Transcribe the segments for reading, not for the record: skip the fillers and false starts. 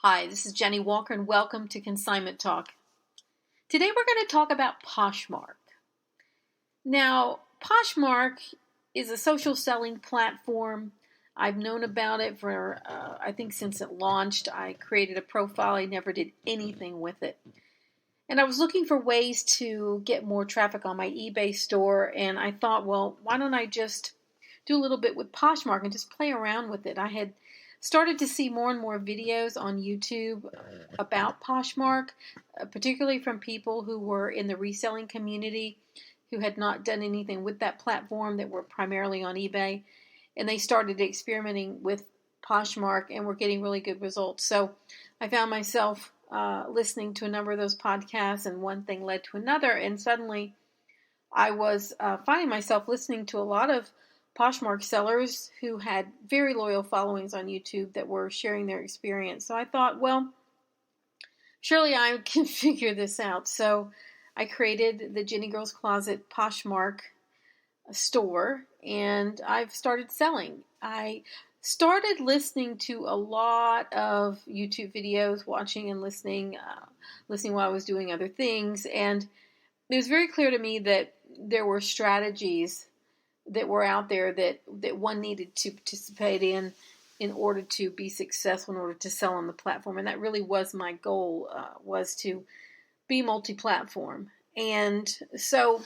Hi, this is Jennie Walker and welcome to Consignment Talk. Today we're going to talk about Poshmark. Now, Poshmark is a social selling platform. I've known about it for, I think since it launched. I created a profile. I never did anything with it. And I was looking for ways to get more traffic on my eBay store, and I thought, well, why don't I just do a little bit with Poshmark and just play around with it. I had started to see more and more videos on YouTube about Poshmark, particularly from people who were in the reselling community who had not done anything with that platform, that were primarily on eBay. And they started experimenting with Poshmark and were getting really good results. So I found myself listening to a number of those podcasts, and one thing led to another. And suddenly I was finding myself listening to a lot of Poshmark sellers who had very loyal followings on YouTube that were sharing their experience. So I thought, well, surely I can figure this out. So I created the Jenniegirl's Closet Poshmark store, and I've started selling. I started listening to a lot of YouTube videos, watching and listening while I was doing other things, and it was very clear to me that there were strategies that were out there that one needed to participate in order to be successful, in order to sell on the platform. And that really was my goal, was to be multi-platform. And so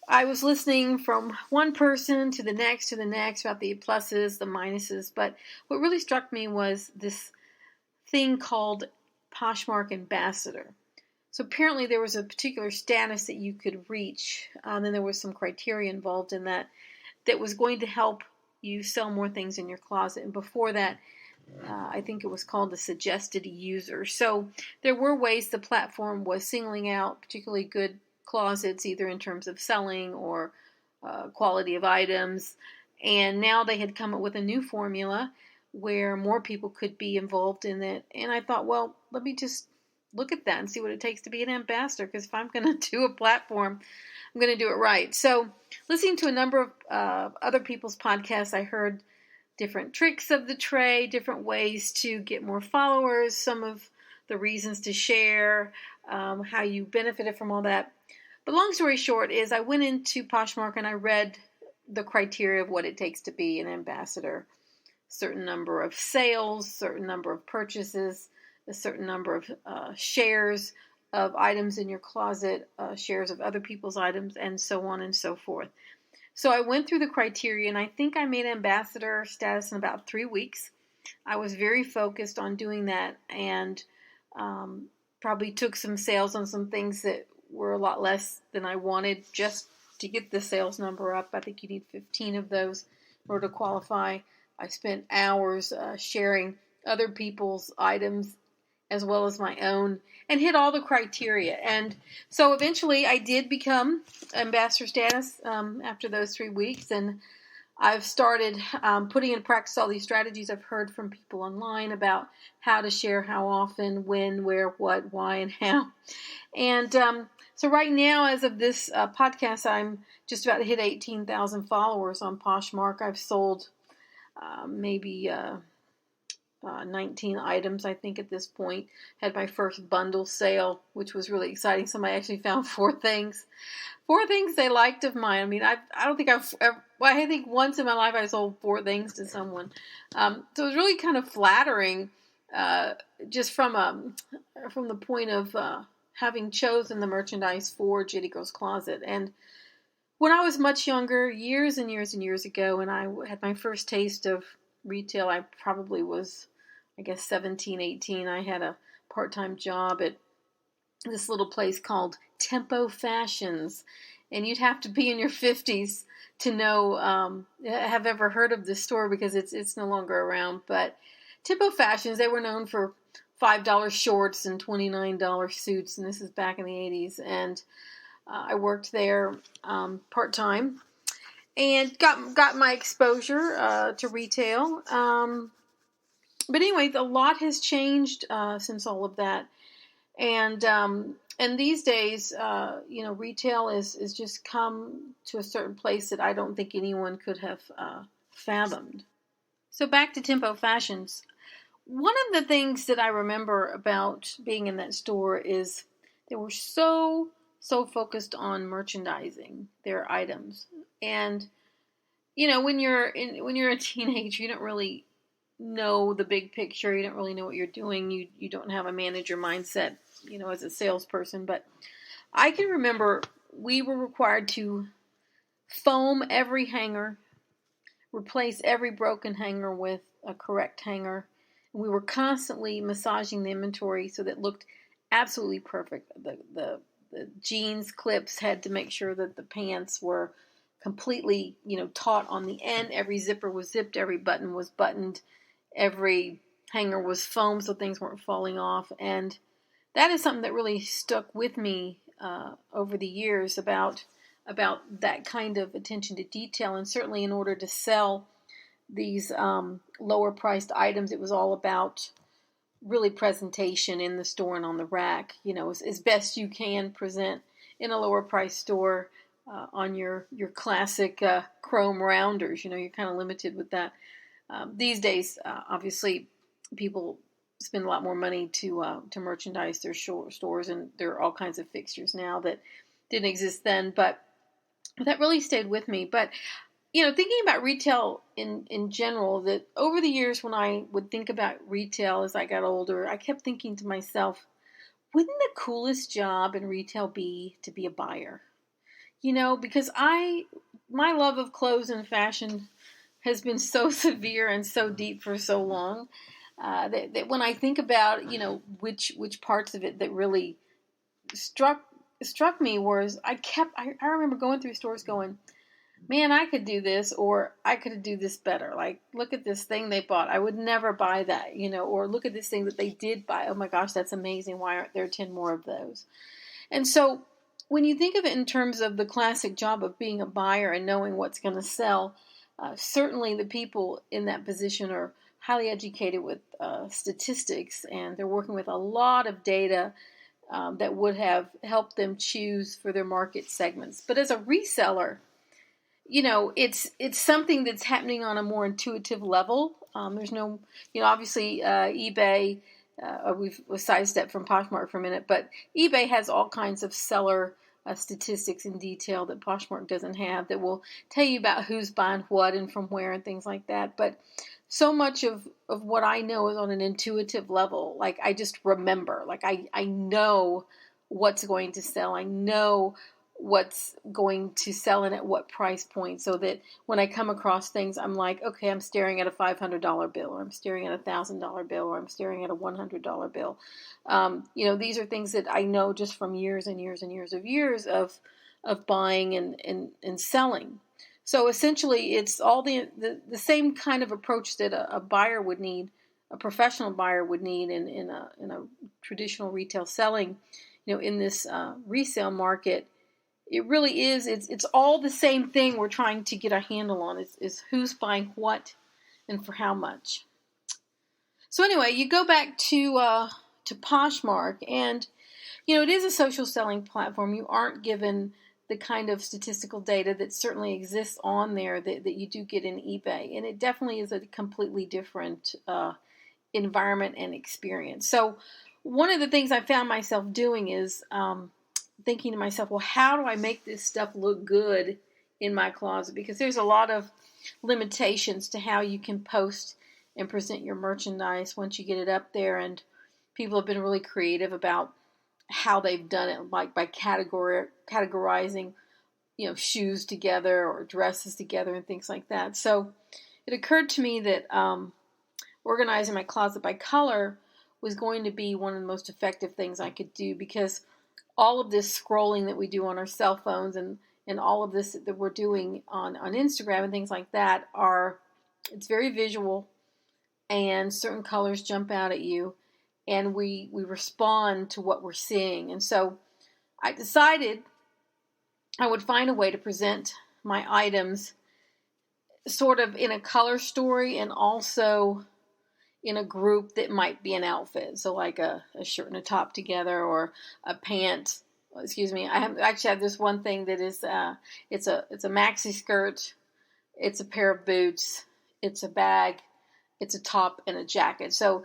I was listening from one person to the next about the pluses, the minuses. But what really struck me was this thing called Poshmark Ambassador. So apparently there was a particular status that you could reach, and there was some criteria involved in that was going to help you sell more things in your closet. And before that, I think it was called the suggested user. So there were ways the platform was singling out particularly good closets, either in terms of selling or quality of items. And now they had come up with a new formula where more people could be involved in it. And I thought, well, let me just look at that and see what it takes to be an ambassador, because if I'm going to do a platform, I'm going to do it right. So listening to a number of other people's podcasts, I heard different tricks of the trade, different ways to get more followers, some of the reasons to share, how you benefited from all that. But long story short is I went into Poshmark and I read the criteria of what it takes to be an ambassador. Certain number of sales, certain number of purchases, a certain number of shares of items in your closet, shares of other people's items, and so on and so forth. So I went through the criteria, and I think I made ambassador status in about 3 weeks. I was very focused on doing that, and probably took some sales on some things that were a lot less than I wanted just to get the sales number up. I think you need 15 of those in order to qualify. I spent hours sharing other people's items as well as my own, and hit all the criteria. And so eventually I did become ambassador status after those 3 weeks, and I've started putting in practice all these strategies I've heard from people online about how to share, how often, when, where, what, why, and how. And so right now, as of this podcast, I'm just about to hit 18,000 followers on Poshmark. I've sold maybe 19 items, I think, at this point. Had my first bundle sale, which was really exciting. Somebody actually found four things they liked of mine. I mean, I don't think I've ever, well, I think once in my life I sold 4 things to someone. So it was really kind of flattering, just from the point of having chosen the merchandise for Jenniegirl's Closet. And when I was much younger, years and years and years ago, and I had my first taste of retail, I probably was, 17, 18. I had a part-time job at this little place called Tempo Fashions, and you'd have to be in your 50s to know, have ever heard of this store, because it's no longer around. But Tempo Fashions, they were known for $5 shorts and $29 suits, and this is back in the 80s. And I worked there part-time and got my exposure to retail. But anyway, a lot has changed since all of that. And these days, retail is just come to a certain place that I don't think anyone could have fathomed. So back to Tempo Fashions. one of the things that I remember about being in that store is they were so focused on merchandising their items. And when you're a teenager, you don't really know the big picture. You don't really know what you're doing. You don't have a manager mindset, as a salesperson. But I can remember we were required to foam every hanger, replace every broken hanger with a correct hanger. And we were constantly massaging the inventory so that it looked absolutely perfect. The jeans clips had to make sure that the pants were completely, taut on the end. Every zipper was zipped, every button was buttoned, every hanger was foamed so things weren't falling off. And that is something that really stuck with me over the years about that kind of attention to detail. And certainly in order to sell these lower priced items, it was all about really presentation in the store and on the rack, as best you can present in a lower price store on your classic chrome rounders. You're kind of limited with that. These days, obviously, people spend a lot more money to merchandise their stores, and there are all kinds of fixtures now that didn't exist then, but that really stayed with me. But thinking about retail in general, that over the years when I would think about retail as I got older, I kept thinking to myself, wouldn't the coolest job in retail be to be a buyer? Because my love of clothes and fashion has been so severe and so deep for so long that when I think about, which parts of it that really struck me was I remember going through stores going, man, I could do this, or I could do this better. Like, look at this thing they bought. I would never buy that, or look at this thing that they did buy. Oh my gosh, that's amazing. Why aren't there 10 more of those? And so when you think of it in terms of the classic job of being a buyer and knowing what's going to sell, certainly the people in that position are highly educated with statistics, and they're working with a lot of data that would have helped them choose for their market segments. But as a reseller, it's something that's happening on a more intuitive level. There's no, obviously eBay, we've sidestepped from Poshmark for a minute, but eBay has all kinds of seller statistics in detail that Poshmark doesn't have, that will tell you about who's buying what and from where and things like that. But so much of what I know is on an intuitive level. Like, I just remember, like I know what's going to sell. I know what's going to sell and at what price point, so that when I come across things, I'm like, okay, I'm staring at a $500 bill, or I'm staring at a $1,000 bill, or I'm staring at a $100 bill. These are things that I know just from years and years and years of buying and selling. So essentially, it's all the same kind of approach that a buyer would need, a professional buyer would need in a traditional retail selling. In this resale market, it really is. It's all the same thing we're trying to get a handle on. Is who's buying what and for how much. So anyway, you go back to Poshmark, and it is a social selling platform. You aren't given the kind of statistical data that certainly exists on there that you do get in eBay, and it definitely is a completely different environment and experience. So one of the things I found myself doing is thinking to myself, well, how do I make this stuff look good in my closet? Because there's a lot of limitations to how you can post and present your merchandise once you get it up there. And people have been really creative about how they've done it, like by categorizing, shoes together or dresses together and things like that. So it occurred to me that organizing my closet by color was going to be one of the most effective things I could do, because all of this scrolling that we do on our cell phones and all of this that we're doing on Instagram and things like that it's very visual, and certain colors jump out at you, and we respond to what we're seeing. And so I decided I would find a way to present my items sort of in a color story and also in a group that might be an outfit. So like a shirt and a top together, or a pant. Excuse me. I actually have this one thing that is, it's a maxi skirt. It's a pair of boots. It's a bag. it's a top and a jacket. So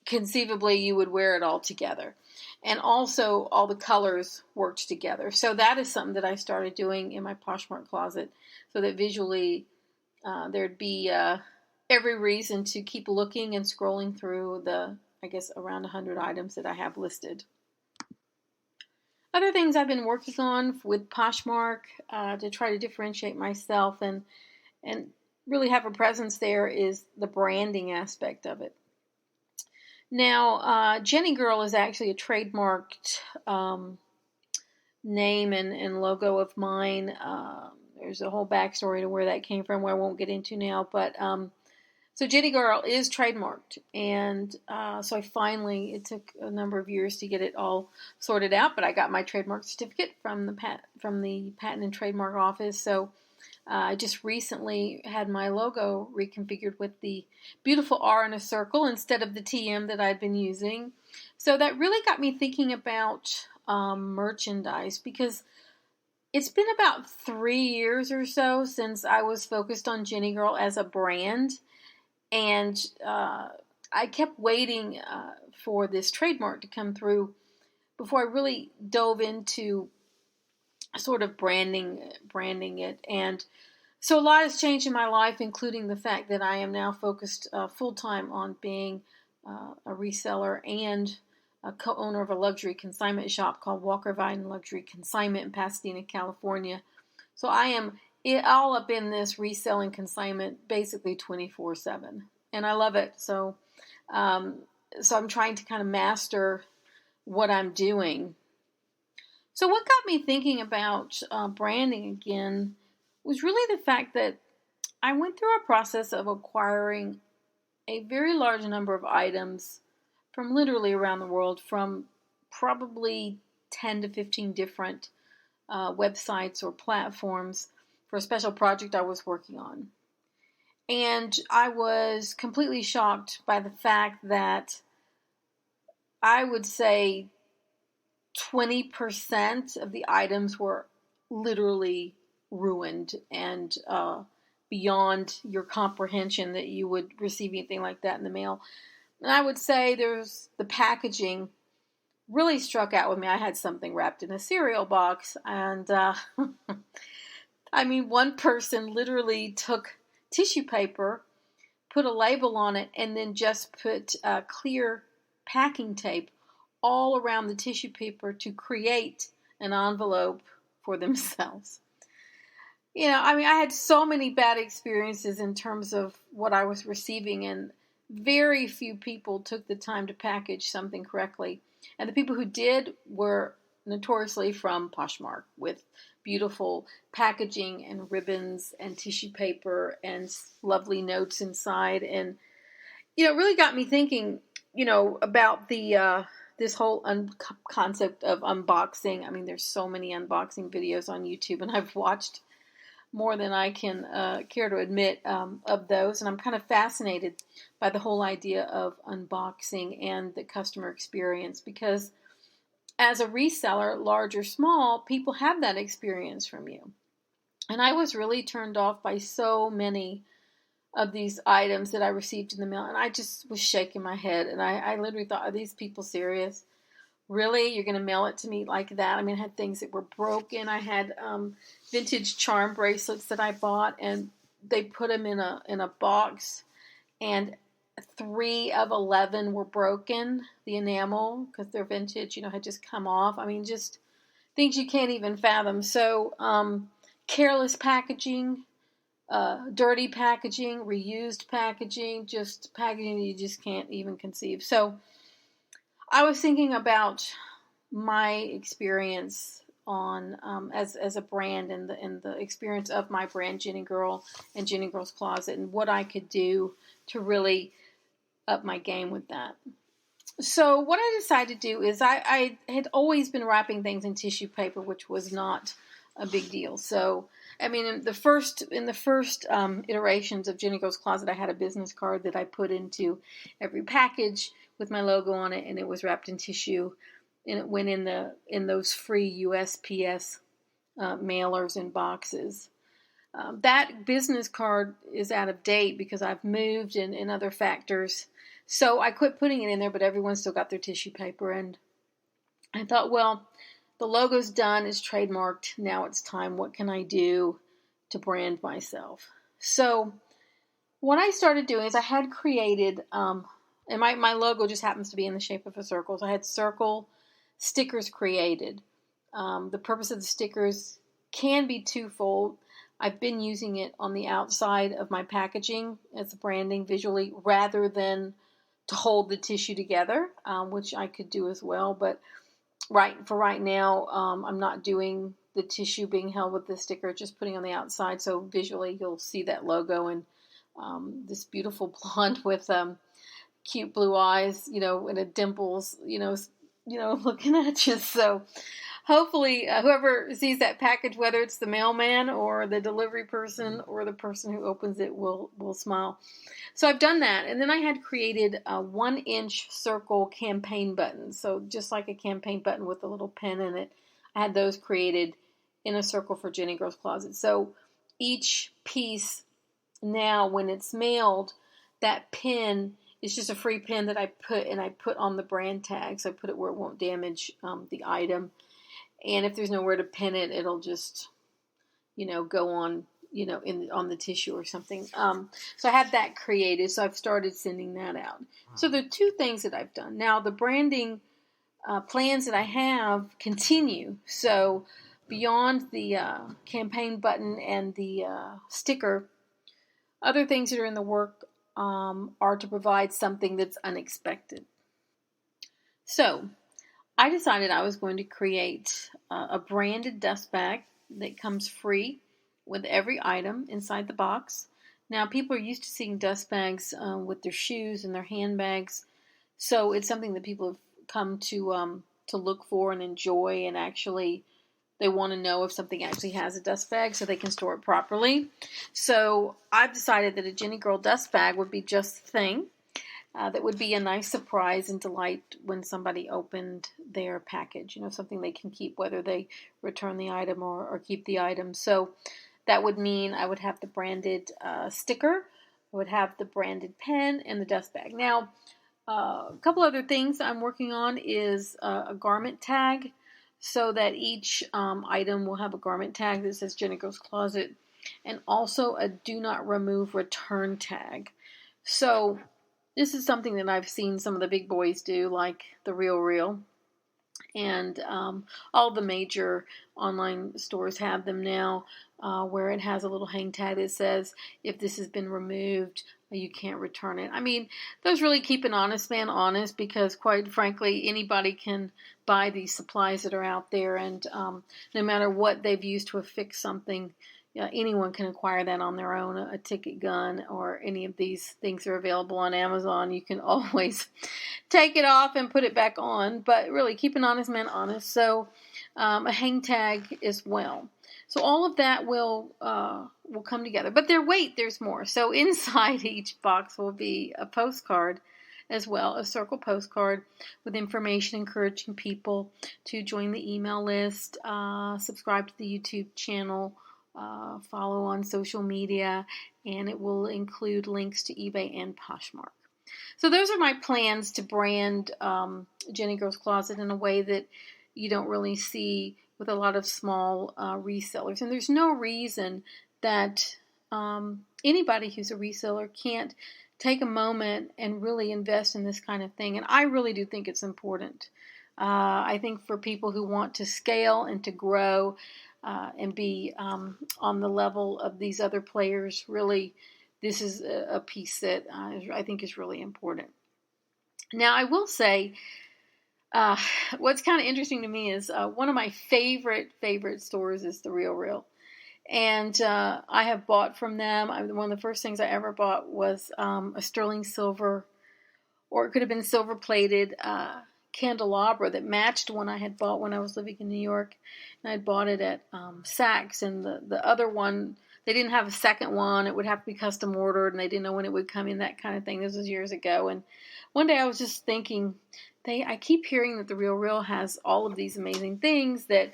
conceivably you would wear it all together. And also all the colors worked together. So that is something that I started doing in my Poshmark closet so that visually there'd be every reason to keep looking and scrolling through the, I guess, around 100 items that I have listed. Other things I've been working on with Poshmark to try to differentiate myself and really have a presence there is the branding aspect of it. Now, Jenniegirl is actually a trademarked name and logo of mine. There's a whole backstory to where that came from, where I won't get into now. But so Jenniegirl is trademarked, and so it took a number of years to get it all sorted out. But I got my trademark certificate from the Patent and Trademark Office. So I just recently had my logo reconfigured with the beautiful R in a circle instead of the TM that I'd been using. So that really got me thinking about merchandise, because it's been about 3 years or so since I was focused on Jenniegirl as a brand. And I kept waiting for this trademark to come through before I really dove into sort of branding it. And so a lot has changed in my life, including the fact that I am now focused full-time on being a reseller and a co-owner of a luxury consignment shop called Walker Viden Luxury Consignment in Pasadena, California. So I am all up in this reselling consignment basically 24/7, and I love it. So I'm trying to kind of master what I'm doing. So what got me thinking about branding again was really the fact that I went through a process of acquiring a very large number of items from literally around the world, from probably 10 to 15 different websites or platforms for a special project I was working on. And I was completely shocked by the fact that I would say 20% of the items were literally ruined and beyond your comprehension that you would receive anything like that in the mail. And I would say the packaging really struck out with me. I had something wrapped in a cereal box, and I mean, one person literally took tissue paper, put a label on it, and then just put clear packing tape all around the tissue paper to create an envelope for themselves. I mean, I had so many bad experiences in terms of what I was receiving, and very few people took the time to package something correctly. And the people who did were notoriously from Poshmark, with beautiful packaging and ribbons and tissue paper and lovely notes inside. And, it really got me thinking, about this whole concept of unboxing. I mean, there's so many unboxing videos on YouTube, and I've watched more than I can care to admit of those. And I'm kind of fascinated by the whole idea of unboxing and the customer experience, because as a reseller, large or small, people have that experience from you. And I was really turned off by so many of these items that I received in the mail, and I just was shaking my head, and I literally thought, are these people serious? Really? You're going to mail it to me like that? I mean, I had things that were broken. I had vintage charm bracelets that I bought, and they put them in a box, and 3 of 11 were broken. The enamel, because they're vintage, had just come off. I mean, just things you can't even fathom. So, careless packaging, dirty packaging, reused packaging, just packaging that you just can't even conceive. So I was thinking about my experience on as a brand and the experience of my brand Jenniegirl and Jenniegirl's Closet, and what I could do to really up my game with that. So what I decided to do is I had always been wrapping things in tissue paper, which was not a big deal. So I mean, in the first iterations of Jenniegirl's Closet, I had a business card that I put into every package with my logo on it, and it was wrapped in tissue, and it went in those free USPS mailers and boxes. That business card is out of date because I've moved and other factors. So I quit putting it in there, but everyone's still got their tissue paper. And I thought, well, the logo's done, it's trademarked. Now it's time. What can I do to brand myself? So what I started doing is I had created, and my logo just happens to be in the shape of a circle. So I had circle stickers created. The purpose of the stickers can be twofold. I've been using it on the outside of my packaging as branding visually rather than to hold the tissue together, which I could do as well. But right now, I'm not doing the tissue being held with the sticker, just putting on the outside. So visually, you'll see that logo and this beautiful blonde with cute blue eyes, and a dimples, looking at you. So hopefully, whoever sees that package, whether it's the mailman or the delivery person or the person who opens it, will smile. So I've done that, and then I had created a 1-inch circle campaign button. So just like a campaign button with a little pin in it, I had those created in a circle for Jenniegirl's Closet. So each piece now, when it's mailed, that pin is just a free pin that I put on the brand tag. So I put it where it won't damage the item. And if there's nowhere to pin it, it'll just, go on, on the tissue or something. So I had that created. So I've started sending that out. So there are two things that I've done. Now the branding plans that I have continue. So beyond the campaign button and the sticker, other things that are in the work are to provide something that's unexpected. So I decided I was going to create a branded dust bag that comes free with every item inside the box. Now, people are used to seeing dust bags with their shoes and their handbags, so it's something that people have come to look for and enjoy, and actually they want to know if something actually has a dust bag so they can store it properly. So I've decided that a Jenniegirl dust bag would be just the thing. That would be a nice surprise and delight when somebody opened their package. Something they can keep, whether they return the item or keep the item. So that would mean I would have the branded sticker, I would have the branded pen, and the dust bag. Now, a couple other things I'm working on is a garment tag, so that each item will have a garment tag that says Jenniegirl's Closet, and also a do not remove return tag. So this is something that I've seen some of the big boys do, like the Real, and all the major online stores have them now, where it has a little hang tag that says, if this has been removed, you can't return it. I mean, those really keep an honest man honest, because quite frankly, anybody can buy these supplies that are out there, and no matter what they've used to affix something, anyone can acquire that on their own. A ticket gun or any of these things are available on Amazon. You can always take it off and put it back on, but really keep an honest man honest. So a hang tag as well. So all of that will come together. But there's more. So inside each box will be a postcard as well, a circle postcard with information encouraging people to join the email list, subscribe to the YouTube channel, follow on social media, and it will include links to eBay and Poshmark. So those are my plans to brand Jenniegirl's Closet in a way that you don't really see with a lot of small resellers. And there's no reason that anybody who's a reseller can't take a moment and really invest in this kind of thing. And I really do think it's important. I think for people who want to scale and to grow, and be on the level of these other players, really, this is a piece that I think is really important. Now, I will say, what's kind of interesting to me is one of my favorite stores is the Real. And I have bought from them. One of the first things I ever bought was a sterling silver, or it could have been silver-plated candelabra that matched one I had bought when I was living in New York. And I bought it at Saks, and the other one, they didn't have a second one. It would have to be custom ordered, and they didn't know when it would come in, that kind of thing. This was years ago. And one day I was just thinking, I keep hearing that the Real has all of these amazing things that,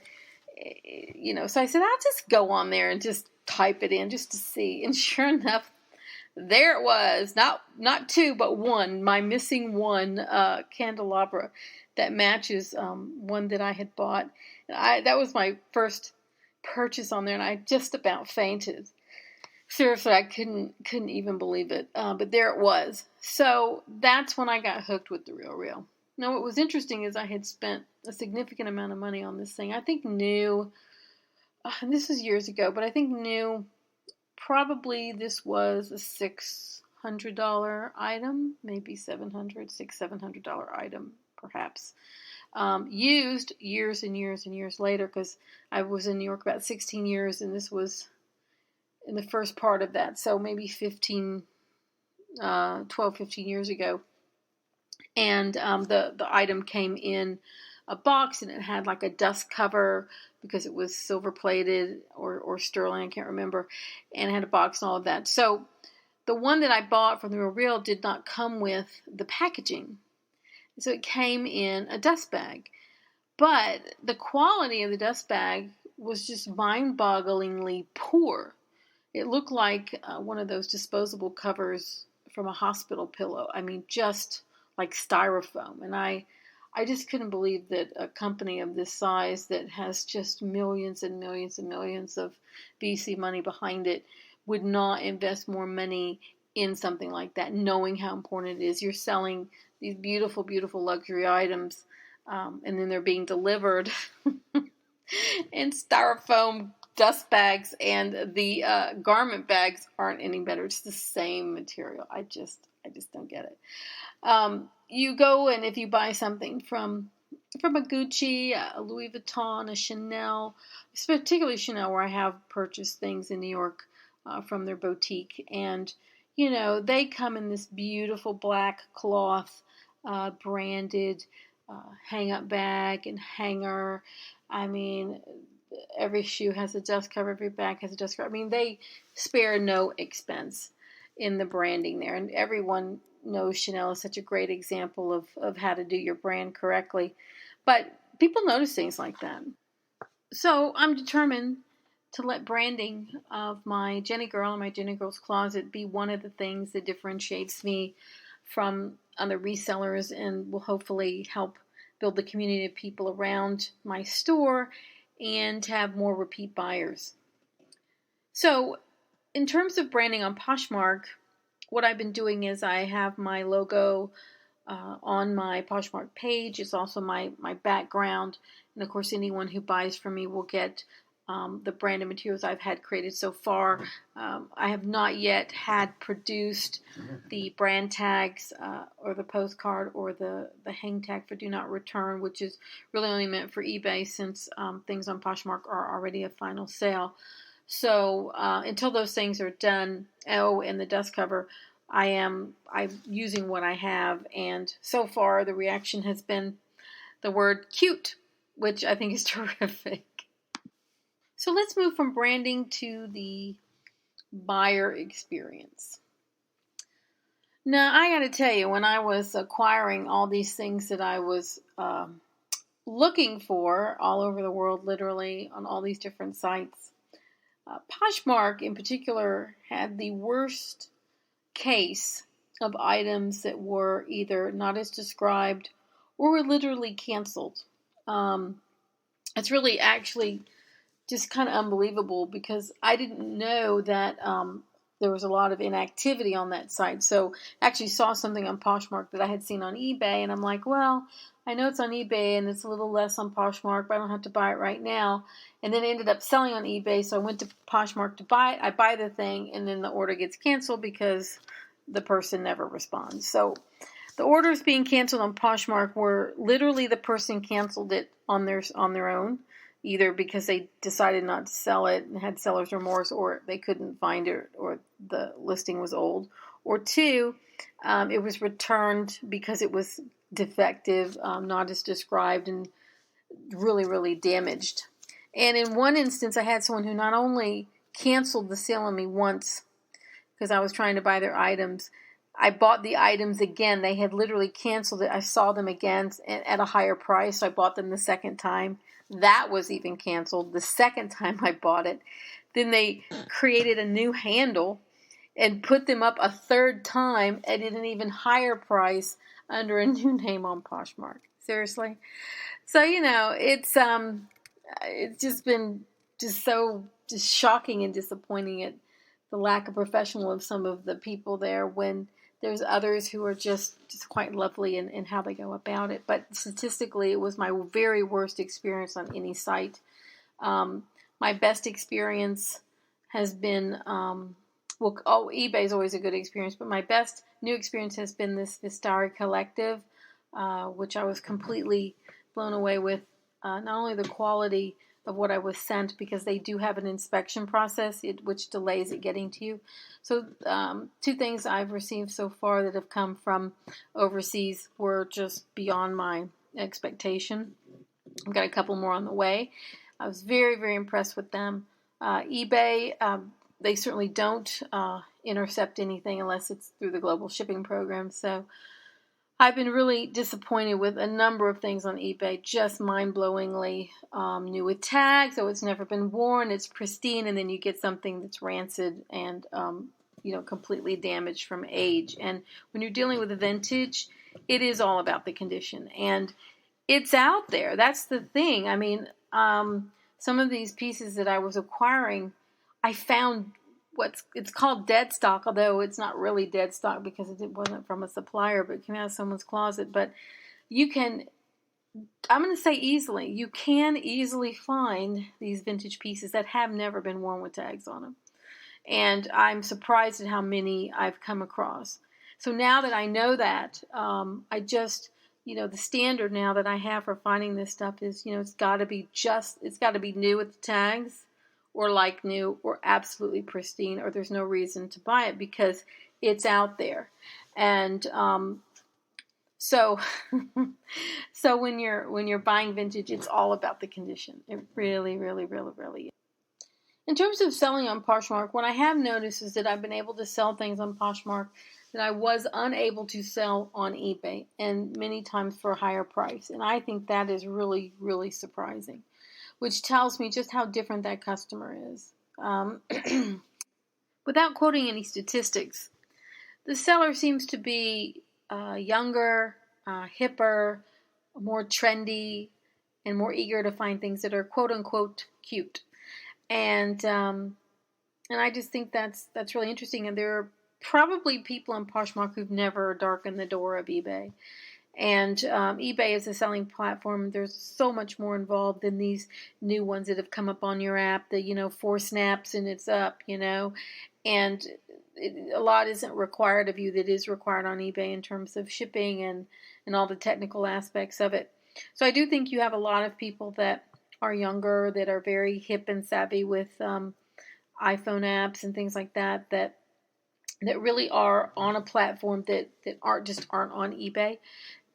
so I said, I'll just go on there and just type it in just to see. And sure enough, there it was. Not two, but one. My missing one candelabra that matches one that I had bought. And that was my first purchase on there, and I just about fainted. Seriously, I couldn't even believe it. But there it was. So that's when I got hooked with The Real. Now, what was interesting is I had spent a significant amount of money on this thing. I think new, and this was years ago, but I think new, probably this was a $600 item, maybe $700 item, perhaps. Used years and years and years later, because I was in New York about 16 years, and this was in the first part of that, so maybe 12, 15 years ago. And the item came in a box, and it had like a dust cover because it was silver plated or sterling, I can't remember, and it had a box and all of that. So the one that I bought from The Real did not come with the packaging. So it came in a dust bag. But the quality of the dust bag was just mind-bogglingly poor. It looked like one of those disposable covers from a hospital pillow. I mean, just like styrofoam. And I just couldn't believe that a company of this size that has just millions and millions and millions of VC money behind it would not invest more money in something like that, knowing how important it is. You're selling these beautiful, beautiful luxury items, and then they're being delivered in styrofoam dust bags, and the garment bags aren't any better. It's the same material. I just don't get it. You go, and if you buy something from a Gucci, a Louis Vuitton, a Chanel, particularly Chanel, where I have purchased things in New York from their boutique, and they come in this beautiful black cloth, branded hang-up bag and hanger. I mean, every shoe has a dust cover, every bag has a dust cover. I mean, they spare no expense in the branding there, and everyone knows Chanel is such a great example of how to do your brand correctly. But people notice things like that. So I'm determined to let branding of my Jenniegirl and my Jenniegirl's Closet be one of the things that differentiates me from other resellers and will hopefully help build the community of people around my store and have more repeat buyers. So in terms of branding on Poshmark, what I've been doing is I have my logo on my Poshmark page. It's also my background. And of course, anyone who buys from me will get the branded materials I've had created so far. I have not yet had produced the brand tags or the postcard or the hang tag for Do Not Return, which is really only meant for eBay since things on Poshmark are already a final sale. So until those things are done, and the dust cover, I'm using what I have, and so far the reaction has been the word cute, which I think is terrific. So let's move from branding to the buyer experience. Now, I got to tell you, when I was acquiring all these things that I was looking for all over the world, literally on all these different sites, Poshmark in particular had the worst case of items that were either not as described or were literally canceled. It's really actually just kind of unbelievable because I didn't know that there was a lot of inactivity on that site. So I actually saw something on Poshmark that I had seen on eBay, and I'm like, well, I know it's on eBay and it's a little less on Poshmark, but I don't have to buy it right now. And then it ended up selling on eBay, so I went to Poshmark to buy it. I buy the thing, and then the order gets canceled because the person never responds. So the orders being canceled on Poshmark were literally the person canceled it on their own, either because they decided not to sell it and had seller's remorse, or they couldn't find it, or the listing was old, or two, it was returned because it was defective, not as described, and really, really damaged. And in one instance, I had someone who not only canceled the sale on me once because I was trying to buy their items, I bought the items again. They had literally canceled it. I saw them again at a higher price, so I bought them the second time. That was even canceled the second time I bought it. Then they created a new handle and put them up a third time at an even higher price under a new name on Poshmark. Seriously. So, it's just been just shocking and disappointing at the lack of professionalism of some of the people there, when there's others who are just quite lovely in how they go about it. But statistically, it was my very worst experience on any site. My best experience has been, eBay is always a good experience, but my best new experience has been this Vistari Collective, which I was completely blown away with. Not only the quality of what I was sent, because they do have an inspection process, which delays it getting to you. So 2 things I've received so far that have come from overseas were just beyond my expectation. I've got a couple more on the way. I was very, very impressed with them. eBay, they certainly don't intercept anything unless it's through the global shipping program. So I've been really disappointed with a number of things on eBay, just mind-blowingly new with tags. So it's never been worn, it's pristine, and then you get something that's rancid and completely damaged from age. And when you're dealing with a vintage, it is all about the condition, and it's out there. That's the thing. I mean, some of these pieces that I was acquiring, I found it's called dead stock, although it's not really dead stock because it wasn't from a supplier, but it came out of someone's closet. But you can easily find these vintage pieces that have never been worn with tags on them. And I'm surprised at how many I've come across. So now that I know that, I just, the standard now that I have for finding this stuff is, it's got to be new with the tags, or like new, or absolutely pristine, or there's no reason to buy it because it's out there. And so when you're buying vintage, it's all about the condition. It really, really, really, really is. In terms of selling on Poshmark, what I have noticed is that I've been able to sell things on Poshmark that I was unable to sell on eBay, and many times for a higher price. And I think that is really, really surprising, which tells me just how different that customer is. Without quoting any statistics, the seller seems to be younger, hipper, more trendy, and more eager to find things that are quote-unquote cute. And I just think that's really interesting. And there are probably people on Poshmark who've never darkened the door of eBay. And eBay is a selling platform. There's so much more involved than these new ones that have come up on your app. 4 snaps and it's up, And a lot isn't required of you that is required on eBay in terms of shipping and all the technical aspects of it. So I do think you have a lot of people that are younger, that are very hip and savvy with iPhone apps and things like that really are on a platform that aren't on eBay.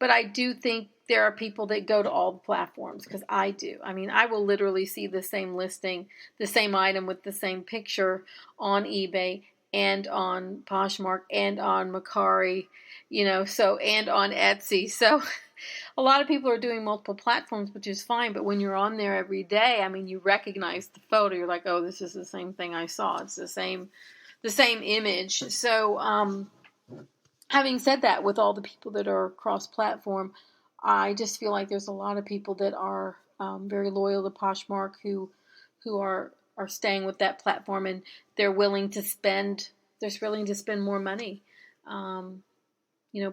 But I do think there are people that go to all the platforms, because I do. I mean, I will literally see the same listing, the same item with the same picture on eBay and on Poshmark and on Mercari, and on Etsy. So a lot of people are doing multiple platforms, which is fine. But when you're on there every day, I mean, you recognize the photo. You're like, oh, this is the same thing I saw. It's the same image. So, having said that, with all the people that are cross-platform, I just feel like there's a lot of people that are very loyal to Poshmark who are staying with that platform, and they're willing to spend more money.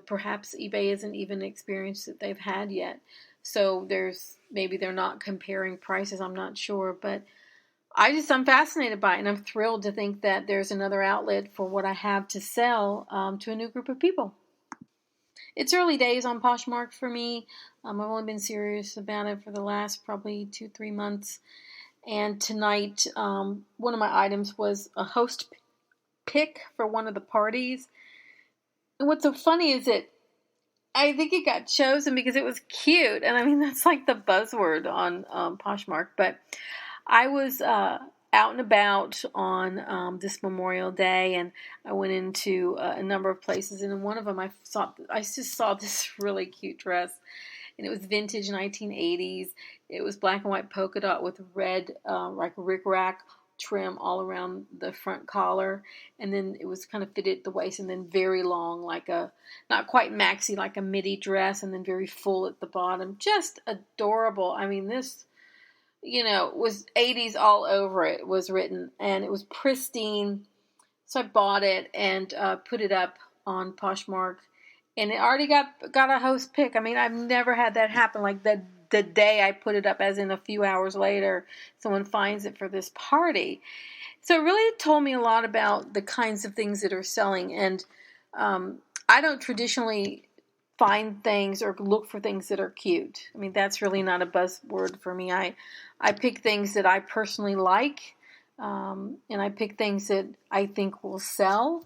Perhaps eBay isn't even an experience that they've had yet. So maybe they're not comparing prices. I'm not sure, but I'm fascinated by it, and I'm thrilled to think that there's another outlet for what I have to sell to a new group of people. It's early days on Poshmark for me. I've only been serious about it for the last probably 2-3 months. And tonight, one of my items was a host pick for one of the parties. And what's so funny is that I think it got chosen because it was cute. And I mean, that's like the buzzword on Poshmark. But I was out and about on this Memorial Day, and I went into a number of places, and in one of them I just saw this really cute dress, and it was vintage 1980s. It was black and white polka dot with red like rickrack trim all around the front collar, and then it was kind of fitted at the waist, and then very long, like a, not quite maxi, like a midi dress, and then very full at the bottom. Just adorable. I mean, this, was 80s all over it, was written, and it was pristine. So I bought it and put it up on Poshmark, and it already got a host pick. I mean, I've never had that happen. Like the day I put it up, as in a few hours later, someone finds it for this party. So it really told me a lot about the kinds of things that are selling. And I don't traditionally find things or look for things that are cute. I mean, that's really not a buzzword for me. I pick things that I personally like, and I pick things that I think will sell.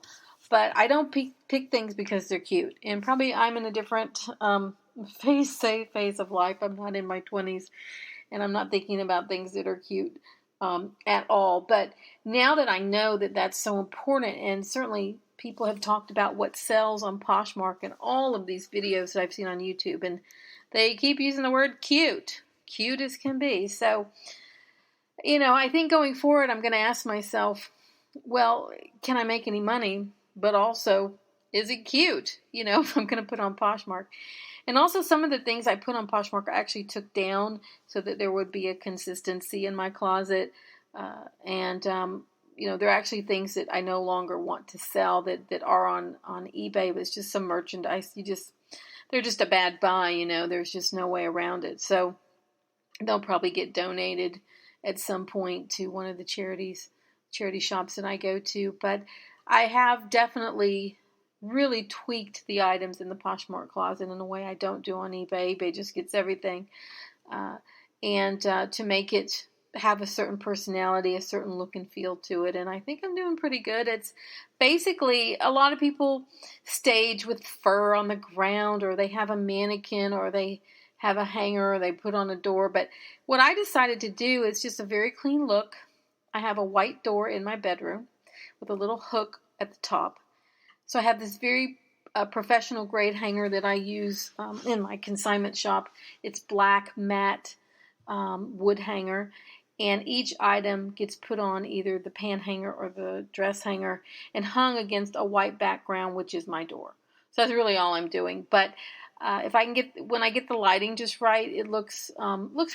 But I don't pick things because they're cute. And probably I'm in a different phase of life. I'm not in my 20s, and I'm not thinking about things that are cute at all. But now that I know that that's so important, and certainly people have talked about what sells on Poshmark and all of these videos that I've seen on YouTube, and they keep using the word cute as can be. So, I think going forward, I'm going to ask myself, well, can I make any money? But also, is it cute? If I'm going to put on Poshmark. And also, some of the things I put on Poshmark I actually took down so that there would be a consistency in my closet. There are actually things that I no longer want to sell that are on eBay. But it's just some merchandise. They're just a bad buy. There's just no way around it. So they'll probably get donated at some point to one of the charity shops that I go to. But I have definitely really tweaked the items in the Poshmark closet in a way I don't do on eBay. eBay just gets everything. To make it have a certain personality, a certain look and feel to it. And I think I'm doing pretty good. It's basically, a lot of people stage with fur on the ground, or they have a mannequin, or they have a hanger, or they put on a door. But what I decided to do is just a very clean look. I have a white door in my bedroom with a little hook at the top. So I have this very professional grade hanger that I use in my consignment shop. It's black matte wood hanger, and each item gets put on either the pant hanger or the dress hanger and hung against a white background, which is my door. So that's really all I'm doing. But when I get the lighting just right, it looks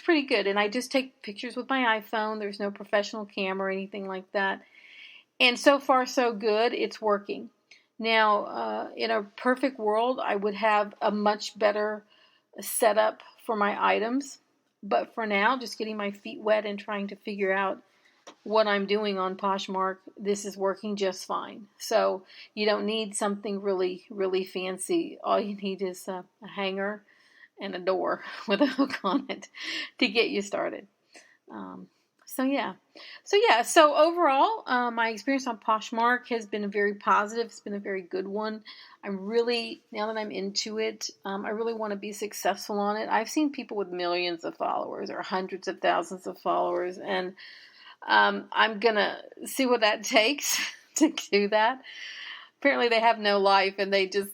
pretty good. And I just take pictures with my iPhone. There's no professional camera or anything like that. And so far, so good. It's working. Now, in a perfect world, I would have a much better setup for my items. But for now, just getting my feet wet and trying to figure out what I'm doing on Poshmark, this is working just fine. So you don't need something really, really fancy. All you need is a hanger and a door with a hook on it to get you started. So overall, my experience on Poshmark has been very positive. It's been a very good one. Now that I'm into it, I really want to be successful on it. I've seen people with millions of followers or hundreds of thousands of followers, and I'm going to see what that takes to do that. Apparently they have no life, and they just,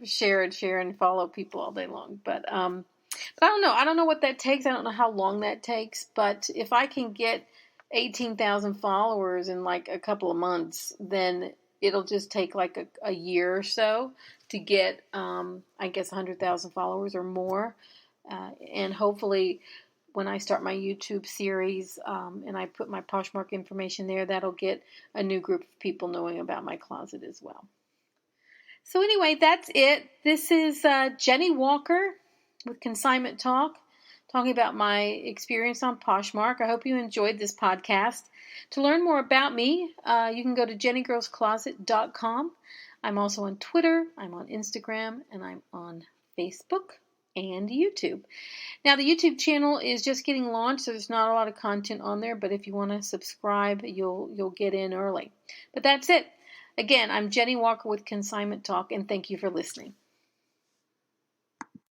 share and follow people all day long. But I don't know. I don't know what that takes. I don't know how long that takes. But if I can get 18,000 followers in like a couple of months, then it'll just take like a year or so to get, 100,000 followers or more. And hopefully when I start my YouTube series and I put my Poshmark information there, that'll get a new group of people knowing about my closet as well. So anyway, that's it. This is Jennie Walker with Consignment Talk, talking about my experience on Poshmark. I hope you enjoyed this podcast. To learn more about me, you can go to jenniegirlscloset.com. I'm also on Twitter, I'm on Instagram, and I'm on Facebook and YouTube. Now, the YouTube channel is just getting launched, so there's not a lot of content on there, but if you want to subscribe, you'll get in early. But that's it. Again, I'm Jennie Walker with Consignment Talk, and thank you for listening.